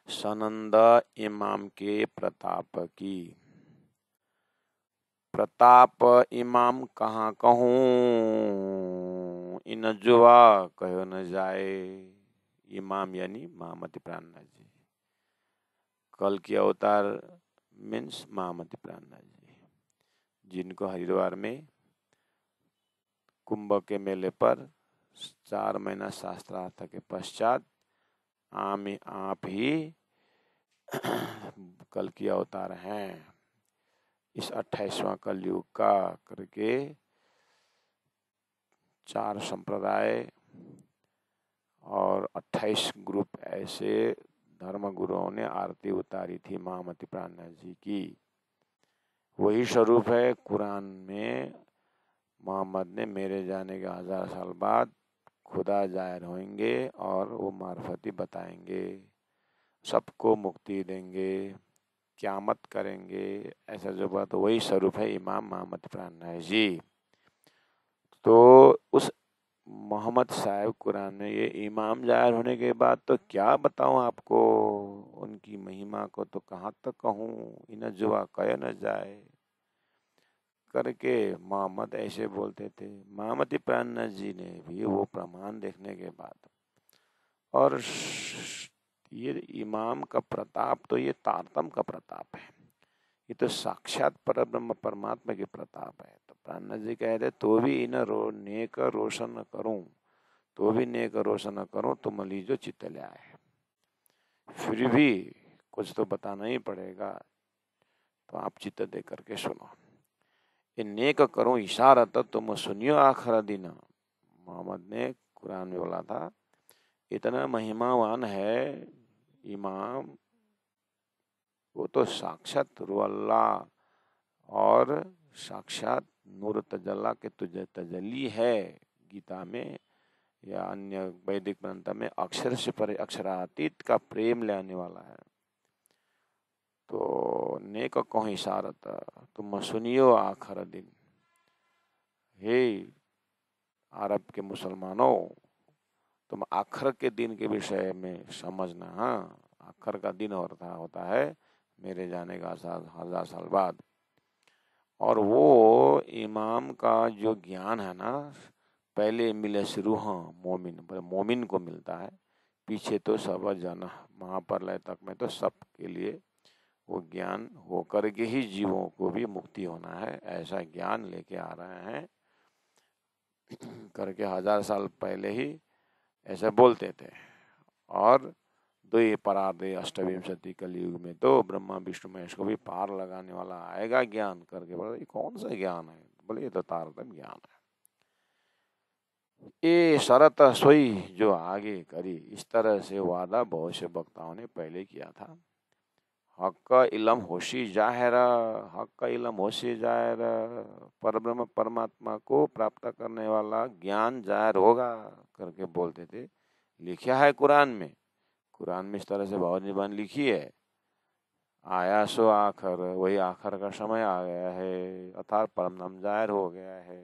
सनंद इमाम के प्रताप की। प्रताप इमाम कहाँ कहूँ, इन जुआ कहो न जाए। इमाम यानी महामती प्राणनाथ जी। कल की अवतार मीन्स महामती प्राणनाथ जी, जिनको हरिद्वार में कुंभ के मेले पर 4 महीना शास्त्रार्थ के पश्चात आप ही कल की अवतार हैं। इस 28वां कलयुग का करके 4 संप्रदाय और 28 ग्रुप ऐसे धर्म गुरुओं ने आरती उतारी थी महामती प्राणनाथ जी की। वही स्वरूप है कुरान में। मोहम्मद ने मेरे जाने के 1000 साल बाद खुदा जाहिर होंगे और वो मार्फती बताएंगे, सबको मुक्ति देंगे, क़यामत करेंगे। ऐसा जो बात, वही स्वरूप है इमाम मोहम्मद प्राणनाथ जी। तो उस मोहम्मद साहब कुरान में ये इमाम जाहिर होने के बाद तो क्या बताऊं आपको, उनकी महिमा को तो कहाँ तक कहूँ, इन जुआ कह न जाए करके मोहम्मद ऐसे बोलते थे। महामती प्राणनाथ जी ने भी वो प्रमाण देखने के बाद, और ये इमाम का प्रताप तो ये तारतम का प्रताप है, ये तो साक्षात परब्रह्म परमात्मा की प्रताप है। तो प्राणनाथ जी कह रहे तो भी इन नेक रोशन करूं, तो भी नेक रोशन करूं, तुम लीजो चित्त ले आए। फिर भी कुछ तो बताना ही पड़ेगा, तो आप चित्त दे करके सुनो। ये नेक करूं इशारत तुम सुनियो आखिर दिन। मोहम्मद ने कुरान में बोला था, इतना महिमावान है इमाम, वो तो साक्षात रू अल्लाह और साक्षात नूर तजल्ला के तुझे तजल्ली है। गीता में या अन्य वैदिक ग्रंथ में अक्षर से परे अक्षरातीत का प्रेम ले आने वाला है। तो नेक कहो इशारत तुम सुनियो आखिर दिन। हे अरब के मुसलमानों, तुम आखिर के दिन के विषय में समझना। हाँ, आखिर का दिन होता है मेरे जाने का 1000 साल बाद। और वो इमाम का जो ज्ञान है ना, पहले मिले शुरू मोमिन को मिलता है, पीछे तो सब जन महाप्रलय तक में तो सबके लिए वो ज्ञान होकर के ही जीवों को भी मुक्ति होना है, ऐसा ज्ञान लेके आ रहे हैं करके 1000 साल पहले ही ऐसा बोलते थे। और द्वे परार्धे अष्टविंशति कलयुग में तो ब्रह्मा विष्णु महेश को भी पार लगाने वाला आएगा ज्ञान करके। बोले ये कौन सा ज्ञान है? बोले ये तो तारतम्य ज्ञान है। ये शरत सोई जो आगे करी, इस तरह से वादा बहुत से वक्ताओं ने पहले किया था। हक इलम होशी जाहिर, हक इलम होशी जाहिर, परब्रह्म परमात्मा को प्राप्त करने वाला ज्ञान जाहिर होगा करके बोलते थे। लिखा है कुरान में, कुरान में इस तरह से बहुत निबान लिखी है। आया सो आखिर, वही आखिर का समय आ गया है, अर्थात परम नाम जाहिर हो गया है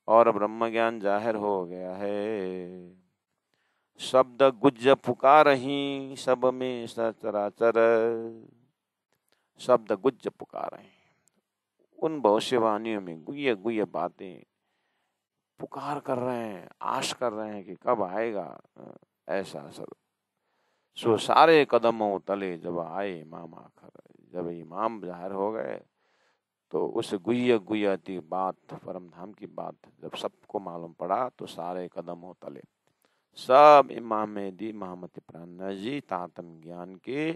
और ब्रह्म ज्ञान जाहिर हो गया है। शब्द गुज्ज पुकारहीं, सब में सचराचर। शब्द गुज्ज पुकारहीं, उन भविष्यवाणियों में गुह्य गुह्य बातें पुकार कर रहे हैं, आश कर रहे हैं कि कब आएगा ऐसा सब। सो सारे कदमों तले जब आए इमाम आखिर, जब इमाम जाहिर हो गए तो उस गुह्य गुह्यती बात, परम धाम की बात जब सबको मालूम पड़ा, तो सारे कदमों तले सब इमाम दी महामती प्राणनाथ जी तातम ज्ञान के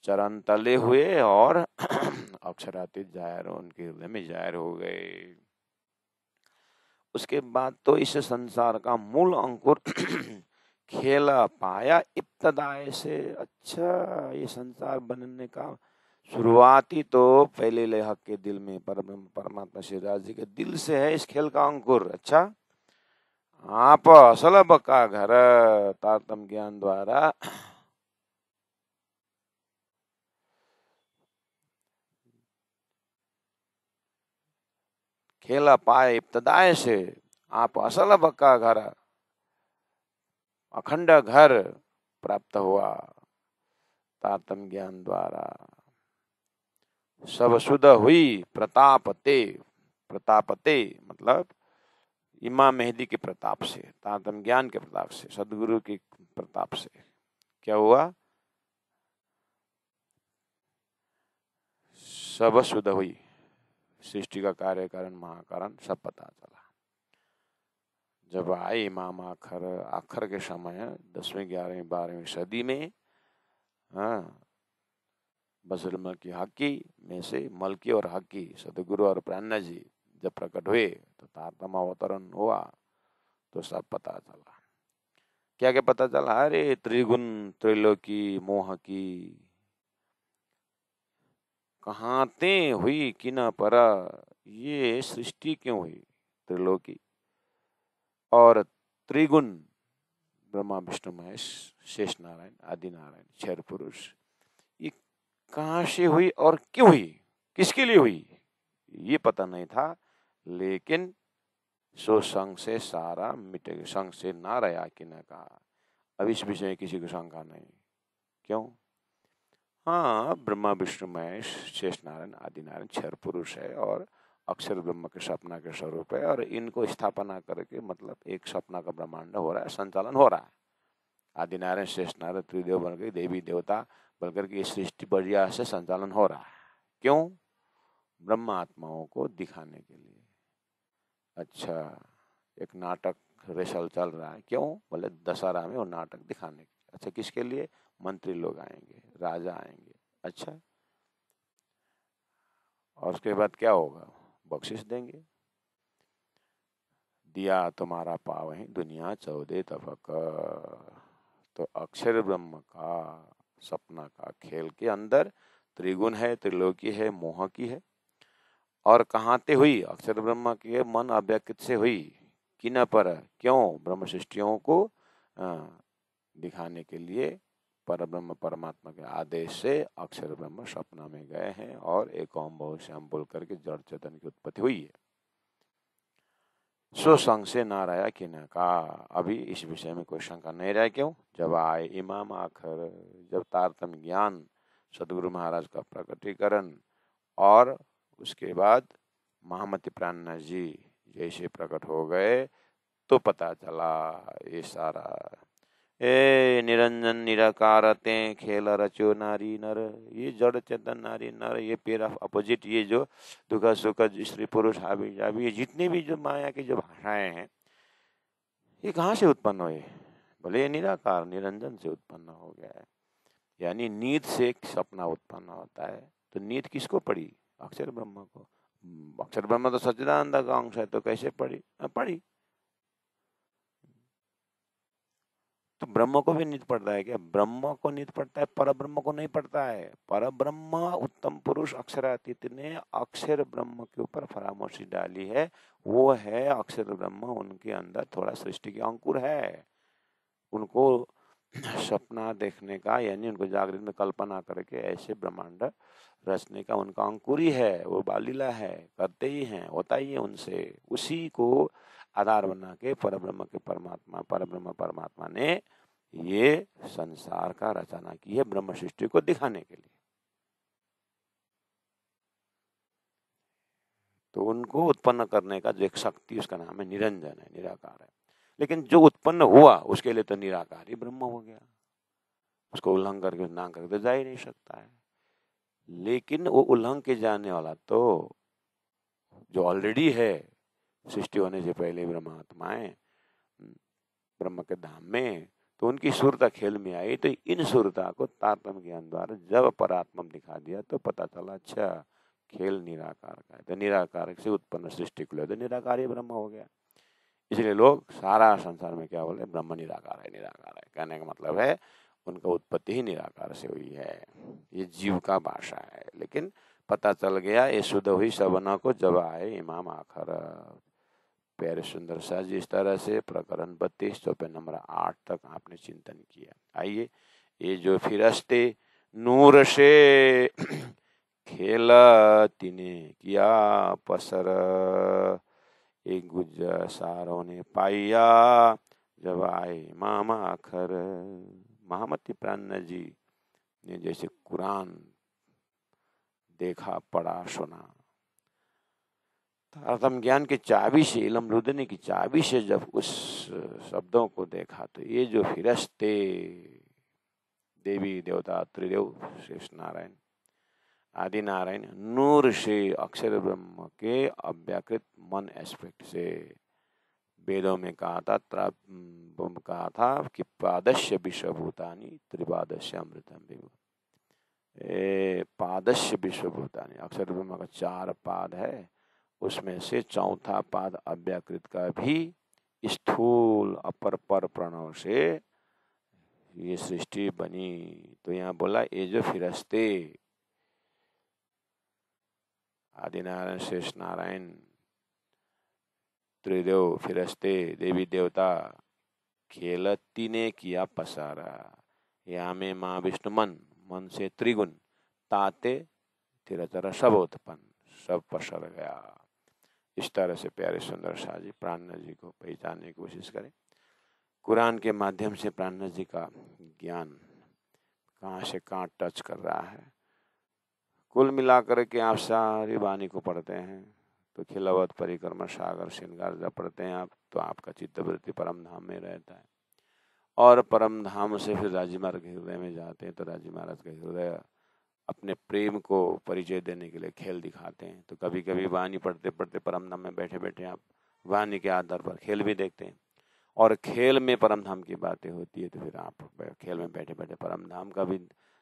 चरण तले हुए और अक्षरातीत जाहिर उनके हृदय में जाहिर हो गए। उसके बाद तो इस संसार का मूल अंकुर खेला पाया इब्तदाए से। अच्छा, ये संसार बनने का शुरुआती तो पहले लेखक के दिल में परब्रह्म परमात्मा श्री राज जी के दिल से है इस खेल का अंकुर। अच्छा, आप असल बका घर तारतम ज्ञान द्वारा खेला पाए इब्तदाए से, आप असल बका घर, अखंड घर प्राप्त हुआ। तारतम्य ज्ञान द्वारा सब सुध हुई प्रतापते। प्रतापते मतलब इमाम मेहदी के प्रताप से, तारतम्य ज्ञान के प्रताप से, सदगुरु के प्रताप से क्या हुआ? सब शुद्ध हुई, सृष्टि का कार्य कारण महाकारण सब पता चला। जब आए इमाम आखर के समय 10वीं 11वीं 12वीं सदी में, हाँ, बसरम की हकी में से मलकी और हकी सदगुरु और प्राणा जी जब प्रकट हुए तो तारतम्य अवतरण हुआ तो सब पता चला। क्या क्या पता चला? अरे त्रिगुण त्रिलोकी मोह की कहाँ ते हुई कि न परा, ये सृष्टि क्यों हुई त्रिलोकी, और त्रिगुण ब्रह्मा विष्णु महेश शेष नारायण आदि नारायण क्षर पुरुष, ये कहाँ से हुई और क्यों हुई, किसके लिए हुई, ये पता नहीं था। लेकिन सो संग से सारा मिटे, संग से ना रहा कि न कहा। अब इस विषय में किसी को शंका नहीं। क्यों? हाँ, ब्रह्मा विष्णु महेश शेष नारायण आदि नारायण क्षर पुरुष है और अक्षर ब्रह्म के सपना के स्वरूप है, और इनको स्थापना करके मतलब एक सपना का ब्रह्मांड हो रहा है, संचालन हो रहा है। आदि नारायण शेष नारायण त्रिदेव बनकर देवी देवता बनकर के सृष्टि बढ़िया से संचालन हो रहा है। क्यों? ब्रह्म आत्माओं को दिखाने के लिए। अच्छा, एक नाटक रेसल चल रहा है, क्यों? बोले दशहरा में वो नाटक दिखाने के लिए। अच्छा, किसके लिए? मंत्री लोग आएंगे, राजा आएंगे। अच्छा, और उसके बाद क्या होगा? बख्शिश देंगे। दिया तुम्हारा पावहीं दुनिया 14 तफक। तो अक्षर ब्रह्म का सपना का खेल के अंदर त्रिगुण है, त्रिलोकी है, मोह की है, और कहाँ ते हुई? अक्षर ब्रह्म के मन अव्यक्त से हुई कि न पर, क्यों? ब्रह्म सृष्टियों को दिखाने के लिए पर ब्रह्म परमात्मा के आदेश से अक्षर ब्रह्म सपना में गए हैं और एक ओम बहुश्याम बोल करके जड़ चेतन की उत्पत्ति हुई है। सो संग से ना रहा कि न का, अभी इस विषय में कोई शंका नहीं रहा। क्यों? जब आए इमाम आखर, जब तारतम्य ज्ञान सदगुरु महाराज का प्रकटीकरण और उसके बाद महामती प्राणनाथ जी जैसे प्रकट हो गए तो पता चला ये सारा ए निरंजन निराकारते खेल रचो नारी नर, ये जड़ चेतन नारी नर, ये पेयर ऑफ अपोजिट, ये जो दुख सुख स्त्री पुरुष हावी जावी, ये जितनी भी जो माया की जो भाषाएं हैं ये कहाँ से उत्पन्न हुए? बोले ये निराकार निरंजन से उत्पन्न हो गया है। यानी नींद से एक सपना उत्पन्न होता है, तो नींद किसको पड़ी? अक्षर ब्रह्म को। अक्षर ब्रह्म तो सच्चिदानंद का अंश है, तो कैसे पड़ी? पड़ी। तो ब्रह्म को भी नींद पड़ता है क्या? ब्रह्म को नींद पड़ता है, पर ब्रह्म को नहीं पड़ता है। पर ब्रह्म उत्तम पुरुष अक्षरातीत ने अक्षर ब्रह्म के ऊपर फरामोशी डाली है, वो है अक्षर ब्रह्म। उनके अंदर थोड़ा सृष्टि के अंकुर है, उनको सपना देखने का, यानी उनको जागृत में कल्पना करके ऐसे ब्रह्मांड रचने का उनका अंकुर ही है, वो बालीला है, करते ही हैं, होता ही है उनसे। उसी को आधार बना के परब्रह्म के परमात्मा, परब्रह्म परमात्मा ने ये संसार का रचना की है ब्रह्म सृष्टि को दिखाने के लिए। तो उनको उत्पन्न करने का जो एक शक्ति, उसका नाम है निरंजन है, निराकार है। लेकिन जो उत्पन्न हुआ उसके लिए तो निराकार ही ब्रह्म हो गया, उसको उल्लंघन करके ना करके तो जा ही नहीं सकता है। लेकिन वो उल्लंघन के जाने वाला तो जो ऑलरेडी है, सृष्टि होने से पहले ब्रह्मात्माएं ब्रह्म के धाम में, तो उनकी सुरता खेल में आई। तो इन सुरता को तारतम्य ज्ञान द्वारा जब परात्म दिखा दिया तो पता चला अच्छा खेल निराकार का है। तो निराकार से उत्पन्न सृष्टि को ले तो निराकार ही ब्रह्म हो गया। इसलिए लोग सारा संसार में क्या बोले? ब्रह्म निराकार है, निराकार है। कहने का मतलब है उनका उत्पत्ति ही निराकार से हुई है। ये जीव का भाषा है। लेकिन पता चल गया ये शुद्ध हुई सवना को जब आए इमाम आखर। प्यारे सुंदर सा जी, इस तरह से प्रकरण 32 चौपे नंबर 8 तक आपने चिंतन किया। आइए, ये जो फिरस्ते नूर से खेला तिने किया पसर, एक गुज्जा सारों ने पाया जब आए इमाम आखर। महामती प्राणनाथ जी ने जैसे कुरान देखा, पढ़ा, सुना, तारतम्य ज्ञान की चाबी से, इल्म लुदने की चाबी से जब उस शब्दों को देखा तो ये जो फिरस्ते, देवी देवता, त्रिदेव, शेष नारायण, आदि नारायण, नूर से अक्षर ब्रह्म के अव्याकृत मन एस्पेक्ट से, वेदों में कहा था कि पादस्य विश्वभूतानि त्रिपादस्य अमृतम विभु। पादस्य विश्वभूतानि, अक्षर ब्रह्म का 4 पाद है, उसमें से चौथा पाद अव्याकृत का भी स्थूल अपर पर प्रणव से ये सृष्टि बनी। तो यहाँ बोला ये जो फिरस्ते, आदि नारायण, शेष नारायण, त्रिदेव, फिरस्ते, देवी देवता, खेलती ने किया पसारा, या में माँ विष्णु मन, मन से त्रिगुण, ताते तिरतर सब उत्पन्न, सब पसर गया। इस तरह से प्यारे सुंदर शाह जी प्राणनाथ जी को पहचानने की कोशिश करें। कुरान के माध्यम से प्राणनाथ जी का ज्ञान कहाँ से कहाँ टच कर रहा है। कुल मिलाकर के आप सारी वाणी को पढ़ते हैं तो खिलावत परिक्रमा सागर श्रृंगार जब पढ़ते हैं आप, तो आपका चित्तवृत्ति परम धाम में रहता है, और परम धाम से फिर राजी महाराज के हृदय में जाते हैं तो राजी महाराज का हृदय अपने प्रेम को परिचय देने के लिए खेल दिखाते हैं। तो कभी कभी वाणी पढ़ते पढ़ते परम धाम में बैठे बैठे आप वाणी के आधार पर खेल भी देखते हैं, और खेल में परम धाम की बातें होती है तो फिर आप खेल में बैठे बैठे परम धाम का भी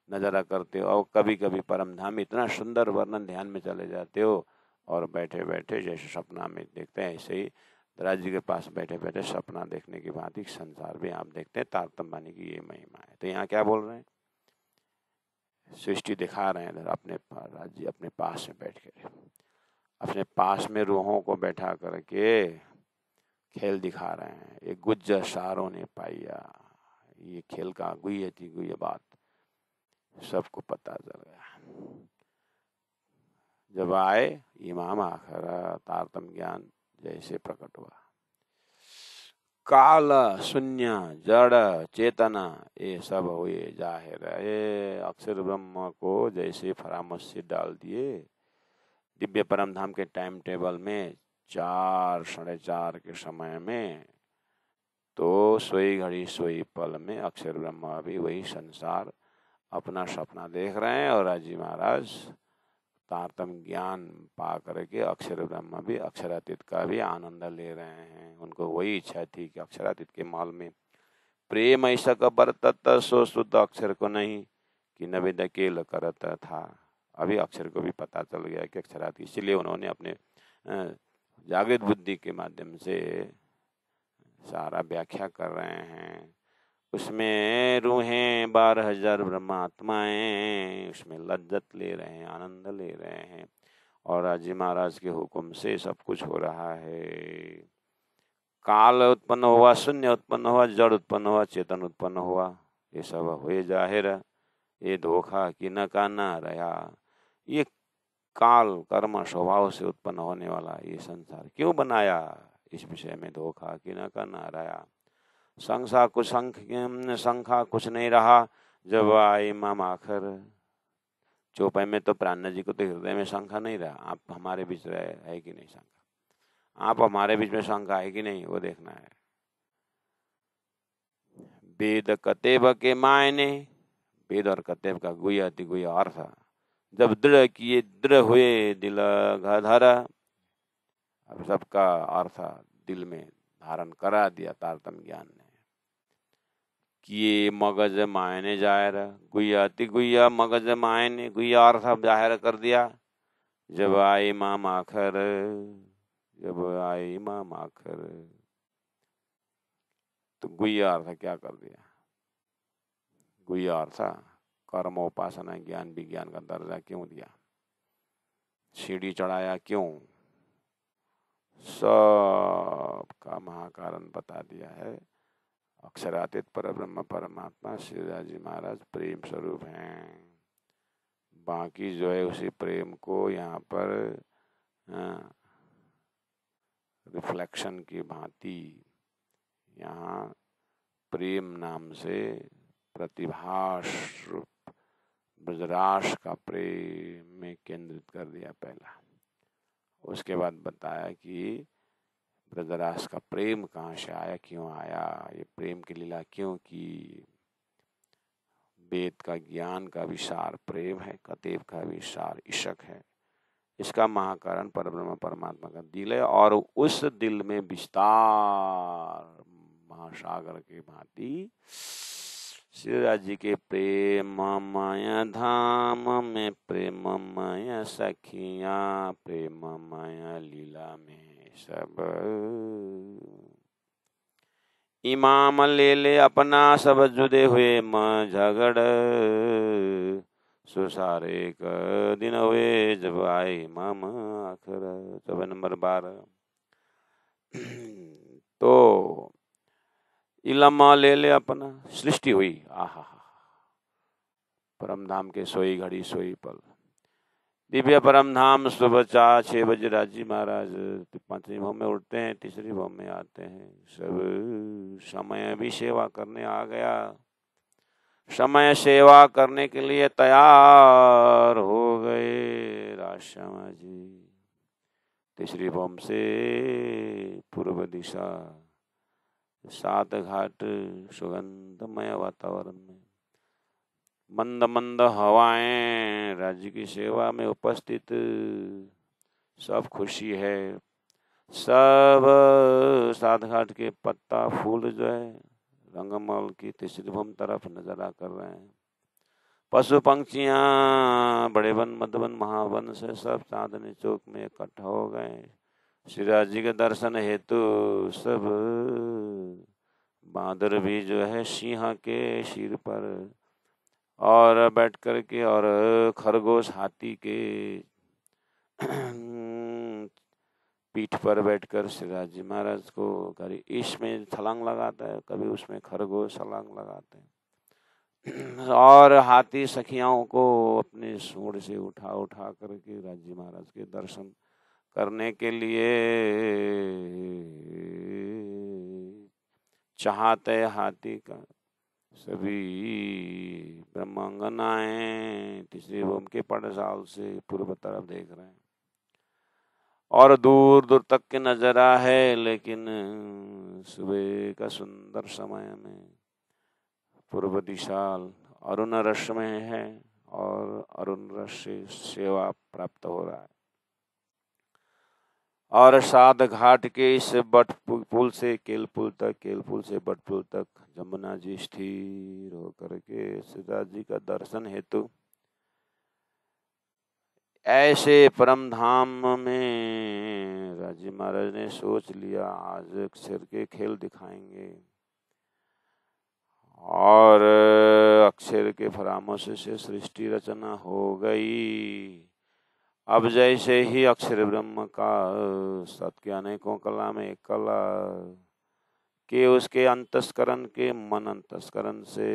नज़ारा करते हो, और कभी कभी परम धाम इतना सुंदर वर्णन ध्यान में चले जाते हो, और बैठे बैठे जैसे सपना में देखते हैं ऐसे ही राज जी के पास बैठे बैठे सपना देखने की बात ही संसार भी आप देखते हैं। तारतम्य वाणी की ये महिमा है। तो यहाँ क्या बोल रहे हैं, सृष्टि दिखा रहे हैं इधर अपने राज जी अपने पास में बैठ कर, अपने पास में रूहों को बैठा करके खेल दिखा रहे हैं। एक गुज्जर सारों ने पाया, ये खेल का गुई थी गुई बात सबको पता चल गया। जब आए इमाम आखिर तारतम्य ज्ञान जैसे प्रकट हुआ, काल शून्य जड़ चेतना ये सब हुए जाहिर। ये अक्षर ब्रह्म को जैसे फरामोश से डाल दिए दिव्य परम धाम के टाइम टेबल में 4 साढ़े 4 के समय में, तो सोई घड़ी सोई पल में अक्षर ब्रह्म भी वही संसार अपना सपना देख रहे हैं, और राजी महाराज तारतम्य ज्ञान पा करके अक्षर ब्रह्म भी अक्षरातीत का भी आनंद ले रहे हैं। उनको वही इच्छा थी कि अक्षरातीत के माल में प्रेम ऐसा कबर तत्त सो शुद्ध अक्षर को नहीं कि नवेद अकेल करत था। अभी अक्षर को भी पता चल गया कि अक्षरातीत, इसलिए उन्होंने अपने जागृत बुद्धि के माध्यम से सारा व्याख्या कर रहे हैं। उसमें रूहें 12,000 ब्रह्मात्माएं उसमें लज्जत ले रहे हैं, आनंद ले रहे हैं, और राजी महाराज के हुक्म से सब कुछ हो रहा है। काल उत्पन्न हुआ, शून्य उत्पन्न हुआ, जड़ उत्पन्न हुआ, चेतन उत्पन्न हुआ, ये सब हुए जाहिर। ये धोखा कि न का न रहा। ये काल कर्म स्वभाव से उत्पन्न होने वाला ये संसार क्यों बनाया, इस विषय में धोखा कि न का न रहा। संख्या कुछ नहीं रहा जब आए इमाम आखिर। चौपाई में तो प्राणनाथ जी को तो हृदय में शंका नहीं रहा, आप हमारे बीच रहे है कि नहीं शंका, आप हमारे बीच में शंका है कि नहीं, वो देखना है। वेद कतेब के मायने, वेद और कतेब का गुया अति गुया अर्थ, जब दृढ़ किए दृढ़ हुए दिल धर, अब सबका अर्थ दिल में धारण करा दिया तारतम्य ज्ञान ने। किए मगज मायने जाहिर, गुया अति गुया मगज मायने गुया अर्थ जाहिर कर दिया। जब आए इमाम आखिर, जब आए इमाम आखिर, तो गुया अर्थ क्या कर दिया, गुया अर्थ कर्मोपासना ज्ञान विज्ञान का दर्जा क्यों दिया, सीढ़ी चढ़ाया क्यों, सब का महाकारण बता दिया है। अक्षरातीत परब्रह्म परमात्मा श्री राजी महाराज प्रेम स्वरूप हैं। बाकी जो है उसी प्रेम को यहाँ पर रिफ्लेक्शन की भांति यहाँ प्रेम नाम से प्रतिभास रूप ब्रजराज का प्रेम में केंद्रित कर दिया पहला। उसके बाद बताया कि ब्रजराज का प्रेम कहाँ से आया, क्यों आया, ये प्रेम की लीला क्यों की। वेद का ज्ञान का विसार प्रेम है, कतेव का विसार इशक है। इसका महाकारण परब्रह्म परमात्मा का दिल है और उस दिल में विस्तार महासागर के भांति श्री राज जी के प्रेममय धाम में प्रेममय सखिया प्रेममय लीला में सब इमाम ले ले अपना सब जुदे हुए म झगड़ सुसारे क दिन हुए जब आए माम आखिर। 14 नंबर 12। तो इलमा ले ले अपना सृष्टि हुई, आहा परम धाम के सोई घड़ी सोई पल। दिव्य परम धाम सुबह 4-6 बजे राजी महाराज 5वीं भव में उठते हैं, 3री भव में आते हैं। सब समय भी सेवा करने आ गया, समय सेवा करने के लिए तैयार हो गए राजश्यामा जी। 3री भव से पूर्व दिशा 7 घाट सुगंधमय वातावरण में मंद मंद हवाएं, राज्य की सेवा में उपस्थित सब खुशी है। सब 7 घाट के पत्ता फूल जो है रंगमहल की 3री भूम तरफ नजरा कर रहे हैं। पशु पंक्षियां बड़े वन मध्यवन महावन से सब चांदनी चौक में इकट्ठा हो गए श्री राज जी के दर्शन हेतु। सब बांदर भी जो है सिंह के सिर पर और बैठ कर के और खरगोश हाथी के पीठ पर बैठकर श्री राज जी महाराज को कभी इसमें छलांग लगाता है, कभी उसमें खरगोश छलांग लगाते हैं। और हाथी सखियाओं को अपने सूंड से उठा उठा करके राज जी महाराज के दर्शन करने के लिए चाहते हाथी का। सभी ब्रह्मांगनाएं 3री भूम के पर्णशाल से पूर्व तरफ देख रहे हैं और दूर दूर तक की नजारा है। लेकिन सुबह का सुंदर समय में पूर्व दिशा अरुण रस में है और अरुण रस से सेवा प्राप्त हो रहा है। और 7 घाट के इस बट पुल से केल पुल तक, केल पुल से बट पुल तक जमुना जी स्थिर होकर के सीता जी का दर्शन हेतु ऐसे परम धाम में राजी महाराज ने सोच लिया आज अक्षर के खेल दिखाएंगे। और अक्षर के परामर्श से सृष्टि रचना हो गई। अब जैसे ही अक्षर ब्रह्म का सत्य अनेकों कला में एक कला के उसके अंतस्करण के मन अंतस्करण से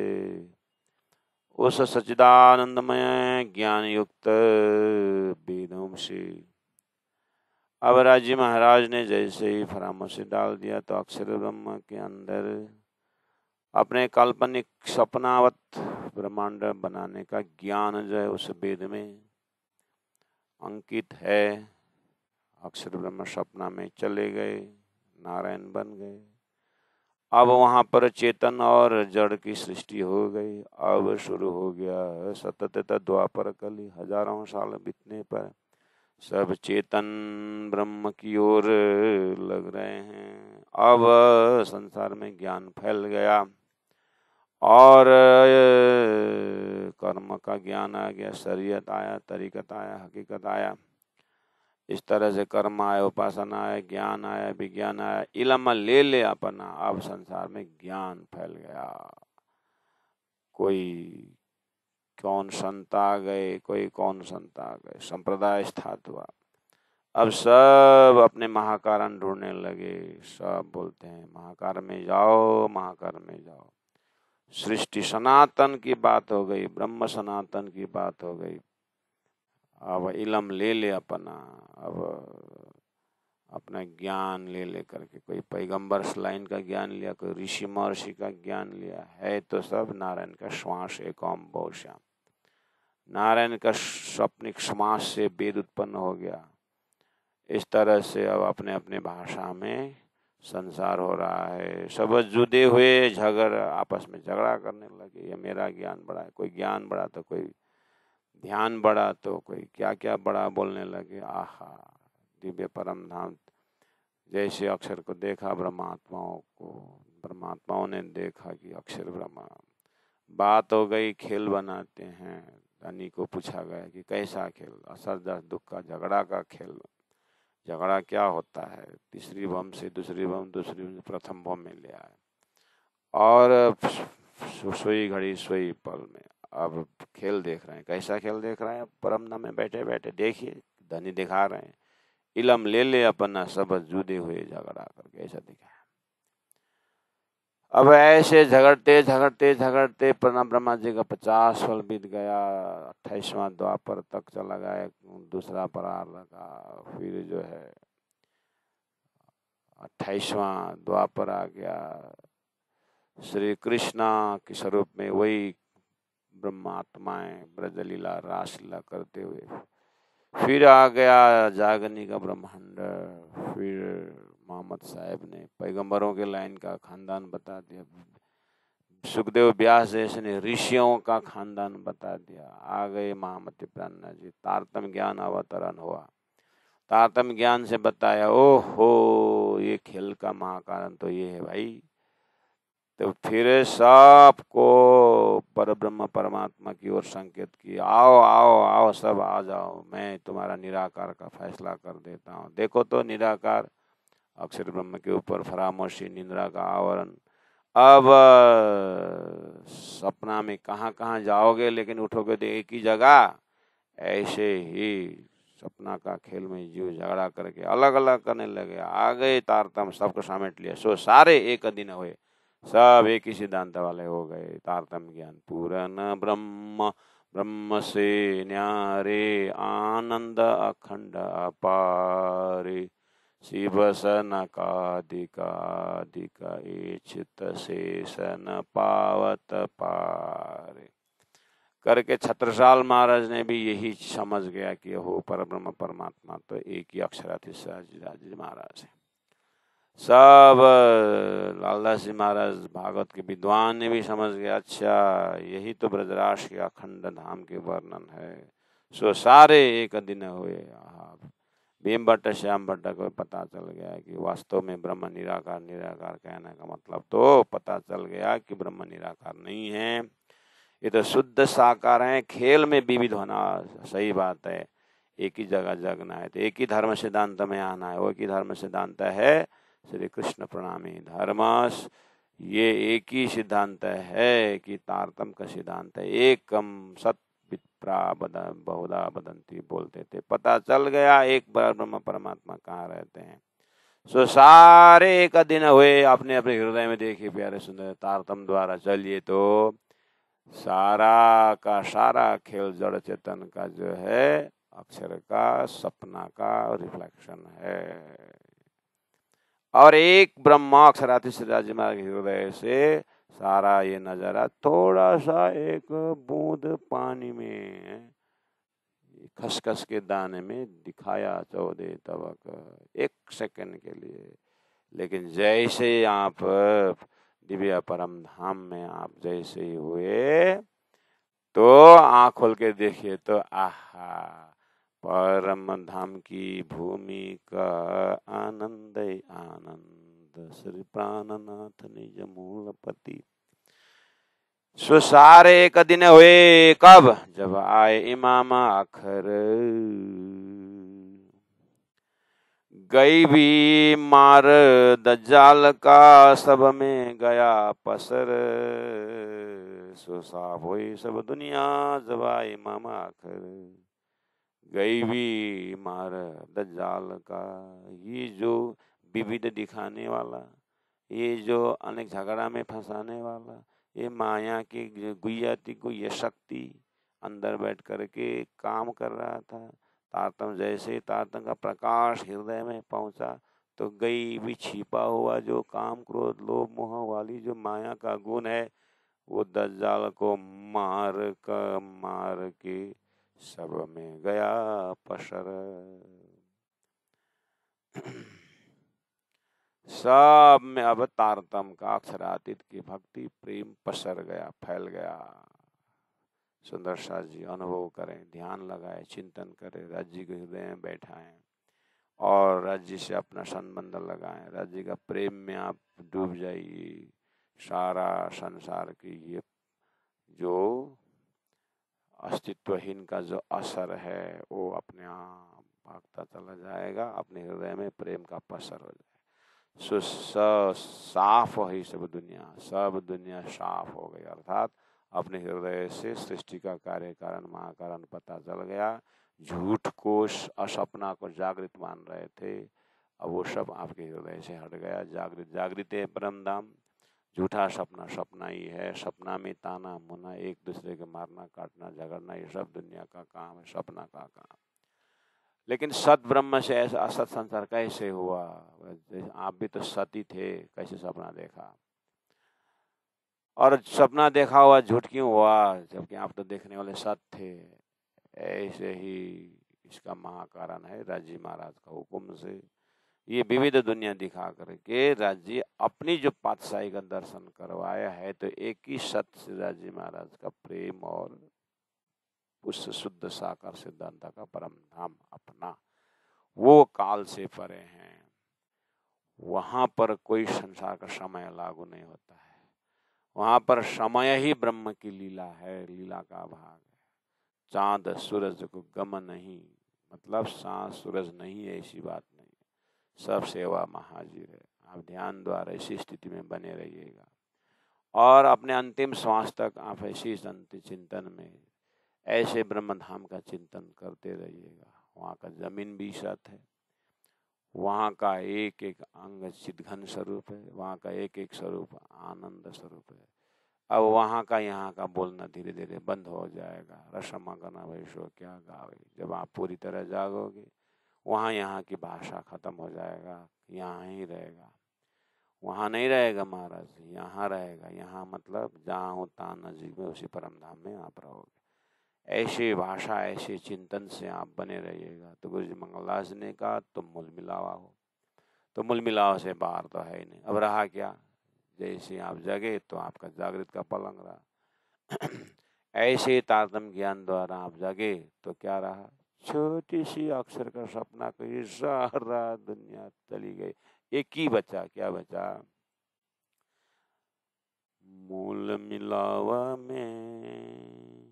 उस सच्चिदानंदमय ज्ञान युक्त वेदों से अब राजी महाराज ने जैसे ही परामर्श डाल दिया तो अक्षर ब्रह्म के अंदर अपने काल्पनिक सपनावत ब्रह्मांड बनाने का ज्ञान जो है उस वेद में अंकित है। अक्षर ब्रह्म सपना में चले गए, नारायण बन गए। अब वहां पर चेतन और जड़ की सृष्टि हो गई। अब शुरू हो गया सतत द्वापर कली। हजारों साल बीतने पर सब चेतन ब्रह्म की ओर लग रहे हैं। अब संसार में ज्ञान फैल गया और कर्म का ज्ञान आ गया, शरीयत आया, तरीकत आया, हकीकत आया। इस तरह से कर्म आया, उपासना आया, ज्ञान आया, विज्ञान आया, इल्म ले ले अपना। अब संसार में ज्ञान फैल गया। कोई कौन संत आ गए, कोई कौन संत आ गए, संप्रदाय स्थापित हुआ। अब सब अपने महाकारण ढूंढने लगे। सब बोलते हैं महाकार में जाओ, महाकार में जाओ। सृष्टि सनातन की बात हो गई, ब्रह्म सनातन की बात हो गई। अब इल्म ले ले अपना। अब अपना ज्ञान ले ले करके कोई पैगंबर लाइन का ज्ञान लिया, कोई ऋषि महर्षि का ज्ञान लिया है। तो सब नारायण का श्वास एक ओम बहुत श्याम। नारायण का स्वप्निक समास से वेद उत्पन्न हो गया। इस तरह से अब अपने अपने भाषा में संसार हो रहा है। सब जुदे हुए आपस में झगड़ा करने लगे। ये मेरा ज्ञान बड़ा है, कोई ज्ञान बड़ा तो कोई ध्यान बड़ा तो कोई क्या क्या बड़ा बोलने लगे। आहा, दिव्य परम धाम। जैसे अक्षर को देखा ब्रह्मात्माओं ने देखा कि अक्षर ब्रह्मा। बात हो गई, खेल बनाते हैं। धनी को पूछा गया कि कैसा खेल? असर दर्द दुख का झगड़ा का खेल। झगड़ा क्या होता है? तीसरी भम से दूसरी भम, दूसरी भम से प्रथम भम में ले आए और सोई घड़ी सोई पल में अब खेल देख रहे हैं। कैसा खेल देख रहे हैं? परमधाम में बैठे बैठे देखिए, धनी दिखा रहे हैं, इलम ले ले अपना सब जुदे हुए झगड़ा करके, ऐसा दिखा। अब ऐसे झगड़ते झगड़ते झगड़ते ब्रह्मा जी का 50 साल बीत गया। 28वां द्वापर तक चला गया, दूसरा परार लगा। फिर जो है 28वां द्वापर आ गया। श्री कृष्णा के स्वरूप में वही ब्रह्मात्माएं ब्रजलीला रासलीला करते हुए फिर आ गया जागनी का ब्रह्मांड। फिर मोहम्मद साहब ने पैगंबरों के लाइन का खानदान बता दिया। सुखदेव व्यास जैसे ने ऋषियों का खानदान बता दिया। आ गए महामति प्राणनाथ जी, तारतम्य ज्ञान अवतरण हुआ। तारतम्य ज्ञान से बताया, ओहो ये खेल का महाकारण तो ये है भाई। तो फिर सबको परब्रह्म परमात्मा की ओर संकेत किया, आओ आओ आओ सब आ जाओ, मैं तुम्हारा निराकार का फैसला कर देता हूँ। देखो तो निराकार अक्षर ब्रह्म के ऊपर फरामोशी निंद्रा का आवरण। अब सपना में कहाँ कहाँ जाओगे, लेकिन उठोगे तो एक ही जगह। ऐसे ही सपना का खेल में जीव झगड़ा करके अलग अलग करने लगे। आ गए तारतम्य, सबको समेट लिया। सो सारे एक दिन हुए, सब एक ही सिद्धांत वाले हो गए। तारतम्य ज्ञान पूर्ण ब्रह्म, ब्रह्म से न्यारे आनंद अखंड अपारे, शिव सनकादिकादिक इच्छित शेष न पावत पारे करके छत्रसाल महाराज ने भी यही समझ गया कि हो परब्रह्म परमात्मा तो एक ही अक्षराधीश महाराज है। सब लालदास जी महाराज भागवत के विद्वान ने भी समझ गया, अच्छा यही तो ब्रजराज के अखंड धाम के वर्णन है। सो सारे एक दिन हुए। भीम भट्ट श्याम भट्ट को पता चल गया कि वास्तव में ब्रह्म निराकार। निराकार कहने का मतलब तो पता चल गया कि ब्रह्म निराकार नहीं है, ये तो शुद्ध साकार है। खेल में विविध होना सही बात है, एक ही जगह जगना है तो एक ही धर्म सिद्धांत में आना है। वो एक ही धर्म सिद्धांत है श्री कृष्ण प्रणामी धर्मस। ये एक ही सिद्धांत है कि तारतम्य का सिद्धांत है। एकम सत विप्रा बहुधा वदंती बोलते थे। पता चल गया एक ब्रह्म परमात्मा कहाँ रहते हैं। सो सारे एक दिन हुए, अपने अपने हृदय में देखिए प्यारे सुंदर तारतम्य द्वारा चलिए तो सारा का सारा खेल जड़ चेतन का जो है अक्षर का सपना का रिफ्लेक्शन है। और एक ब्रह्मा अक्षराधीश राज्य मार्ग हृदय से सारा ये नजारा थोड़ा सा एक बूंद पानी में खसखस के दाने में दिखाया 14 तबक 1 सेकंड के लिए। लेकिन जैसे आप दिव्य परम धाम में आप जैसे ही हुए तो आँख खोल के देखिए तो आहा, परम धाम की भूमि का आनंद आनंद श्री प्राणनाथ निज मूलपति। सो सारे एक दिन हुए, कब? जब आए इमाम आखर। गई भी मार दज्जाल का सब में गया पसर। सो साफ हुई सब दुनिया जब आए इमाम आखर। गई भी मार दज्जाल का, ये जो विविध दिखाने वाला, ये जो अनेक झगड़ा में फंसाने वाला, ये माया की गुइयाती को ये शक्ति अंदर बैठ करके काम कर रहा था। तारतम्य जैसे तारतम्य का प्रकाश हृदय में पहुंचा तो गई भी छिपा हुआ जो काम क्रोध लोभ मोह वाली जो माया का गुण है वो दज्जाल को मार के सब में गया पसर। सब में अब तारतम का अक्षरातीत की भक्ति प्रेम पसर गया, फैल गया। सुंदर साथ जी अनुभव करें, ध्यान लगाए, चिंतन करें, राज्य के हृदय में बैठाएं और राज्य से अपना संबंध लगाएं। राज्य का प्रेम में आप डूब जाइए। सारा संसार की ये जो अस्तित्वहीन का जो असर है वो अपने आप भागता चला जाएगा, अपने हृदय में प्रेम का पसर हो जाएगा। साफ हो ही सब दुनिया साफ हो गई, अर्थात अपने हृदय से सृष्टि का कार्य कारण महाकारण पता चल गया। झूठ को, असपना को जागृत मान रहे थे, अब वो सब आपके हृदय से हट गया। जागृत है परम धाम। झूठा सपना सपना ही है। सपना में ताना मुना, एक दूसरे के मारना काटना झगड़ना, ये सब दुनिया का काम है, सपना का काम। लेकिन सत ब्रह्म से ऐसा असत संसार कैसे हुआ? आप भी तो सती थे, कैसे सपना देखा? और सपना देखा हुआ झूठ क्यों हुआ, जबकि आप तो देखने वाले सत थे? ऐसे ही इसका महाकारण है राज्य महाराज का हुक्म से ये विविध दुनिया दिखा करके राज्य अपनी जो पातशाही का दर्शन करवाया है। तो एक ही सत्य से राज्य महाराज का प्रेम और उस शुद्ध साकार सिद्धांत का परम धाम अपना, वो काल से परे हैं। वहां पर कोई संसार का समय लागू नहीं होता है। वहां पर समय ही ब्रह्म की लीला है, लीला का भाग है। चांद सूरज को गम नहीं, मतलब सांस सूरज नहीं है, ऐसी बात नहीं। सब सेवा महाजीर है। आप ध्यान द्वारा इसी स्थिति में बने रहिएगा और अपने अंतिम श्वास तक आप ऐसी चिंतन में ऐसे ब्रह्म धाम का चिंतन करते रहिएगा। वहाँ का जमीन भी सत है, वहाँ का एक एक अंग चिद्घन स्वरूप है, वहाँ का एक एक स्वरूप आनंद स्वरूप है। अब वहाँ का यहाँ का बोलना धीरे धीरे बंद हो जाएगा। रसमा गना वैशो क्या गावे। जब आप पूरी तरह जागोगे, वहाँ यहाँ की भाषा खत्म हो जाएगा, यहाँ ही रहेगा। वहाँ नहीं रहेगा महाराज, यहाँ रहेगा। यहाँ मतलब जहाँ हो तहाँ नजीक में, उसी परम धाम में आप रहोगे। ऐसी भाषा, ऐसे चिंतन से आप बने रहिएगा। तो गुरु जी मंगलदास ने कहा तुम मूल मिलावा हो, तो मूल मिलावा से बाहर तो है ही नहीं। अब रहा क्या? जैसे आप जगे तो आपका जागृत का पलंग रहा। ऐसे तारतम्य ज्ञान द्वारा आप जगे तो क्या रहा? छोटी सी अक्षर का सपना, कोई सारा दुनिया चली गई, एक ही बचा। क्या बचा? मूल मिलावा में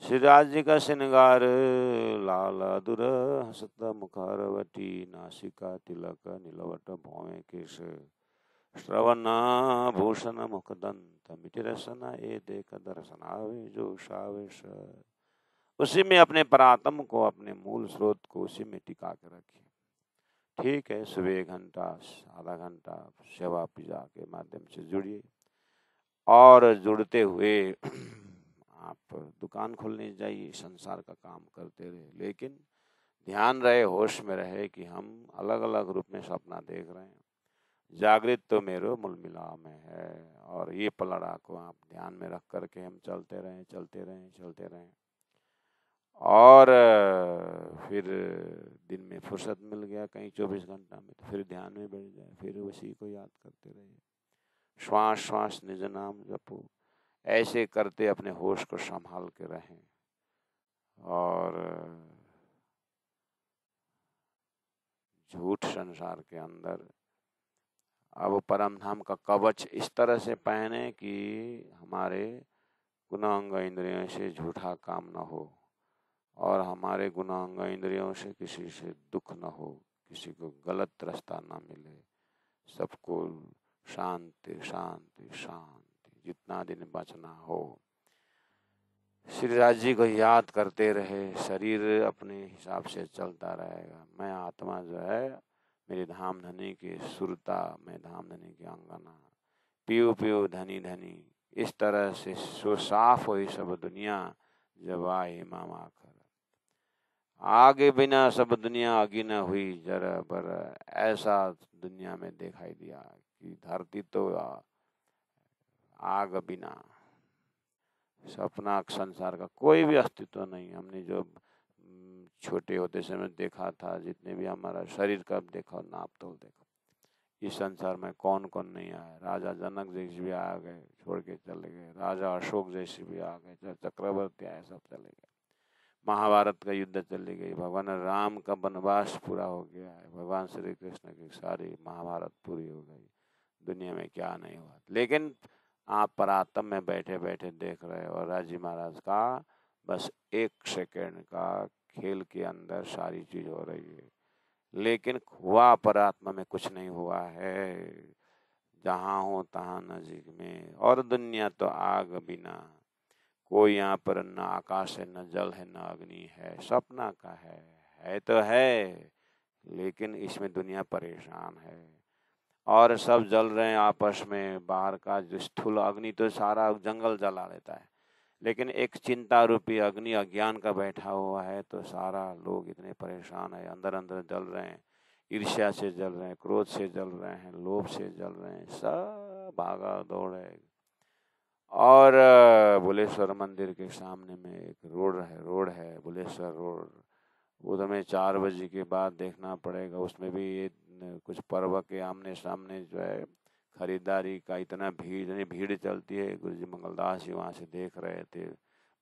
श्री राज्य का श्रृंगार, लाल दुर हसत मुखारवटी, नासिका तिलक नीलवट भौवे केश, श्रवण भूषण मुखदंत मिट रसना, ए देख दर्शनावे जो सावेश। उसी में अपने परात्म को, अपने मूल स्रोत को उसी में टिका के रखिए। ठीक है, सुबह 1 घंटा आधा घंटा सेवा पूजा के माध्यम से जुड़िए और जुड़ते हुए आप दुकान खोलने जाइए, संसार का काम करते रहे, लेकिन ध्यान रहे, होश में रहे कि हम अलग अलग रूप में सपना देख रहे हैं। जागृत तो मेरो मूल मिलाव में है। और ये पलड़ा को आप ध्यान में रख करके हम चलते रहें। और फिर दिन में फुर्सत मिल गया कहीं 24 घंटा में, तो फिर ध्यान में बैठ जाए, फिर उसी को याद करते रहिए। श्वास श्वास निज नाम जपो। ऐसे करते अपने होश को संभाल के रहें। और झूठ संसार के अंदर अब परम धाम का कवच इस तरह से पहने कि हमारे गुणांग इंद्रियों से झूठा काम न हो और हमारे गुणांग इंद्रियों से किसी से दुख न हो, किसी को गलत रास्ता न मिले, सबको शांति शांति शांति, जितना दिन बचना हो। श्री राज जी को याद करते रहे, शरीर अपने हिसाब से चलता रहेगा। मैं आत्मा जो है मेरी धाम धनी की सुरता, मैं धाम धनी की अंगना, पियो पियो धनी धनी, इस तरह से सो साफ हुई सब दुनिया जब आए मामा कर। आगे बिना सब दुनिया आगे न हुई जरा बर, ऐसा दुनिया में दिखाई दिया कि धरती तो आग बिना, सपना संसार का कोई भी अस्तित्व नहीं। हमने जो छोटे होते समय देखा था, जितने भी हमारा शरीर का देखो, नाप तोल देखो, इस संसार में कौन कौन नहीं आया। राजा जनक जैसे भी आ गए, छोड़ के चले गए। राजा अशोक जैसे भी आ गए, चक्रवर्ती आए, सब चले गए। महाभारत का युद्ध चली गई, भगवान राम का वनवास पूरा हो गया है, भगवान श्री कृष्ण की सारी महाभारत पूरी हो गई। दुनिया में क्या नहीं हुआ, लेकिन आप परात्म में बैठे बैठे देख रहे हो। और राजी महाराज का बस 1 सेकेंड का खेल के अंदर सारी चीज हो रही है, लेकिन हुआ परात्मा में कुछ नहीं हुआ है। जहाँ हो तहाँ नजीक में, और दुनिया तो आग बिना, कोई यहाँ पर न आकाश है, न जल है, न अग्नि है, सपना का है तो है, लेकिन इसमें दुनिया परेशान है। और सब जल रहे हैं आपस में। बाहर का जो स्थूल अग्नि तो सारा जंगल जला लेता है, लेकिन एक चिंता रूपी अग्नि अज्ञान का बैठा हुआ है, तो सारा लोग इतने परेशान है, अंदर अंदर जल रहे हैं। ईर्ष्या से जल रहे हैं, क्रोध से जल रहे हैं, लोभ से जल रहे हैं, सब भागा दौड़ है। और बुलेश्वर मंदिर के सामने में एक रोड है बुलेश्वर रोड। उधर में 4 बजे के बाद देखना पड़ेगा। उसमें भी ये कुछ पर्व के आमने सामने जो है खरीदारी का इतना भीड़ चलती है। गुरु जी मंगलदास जी वहाँ से देख रहे थे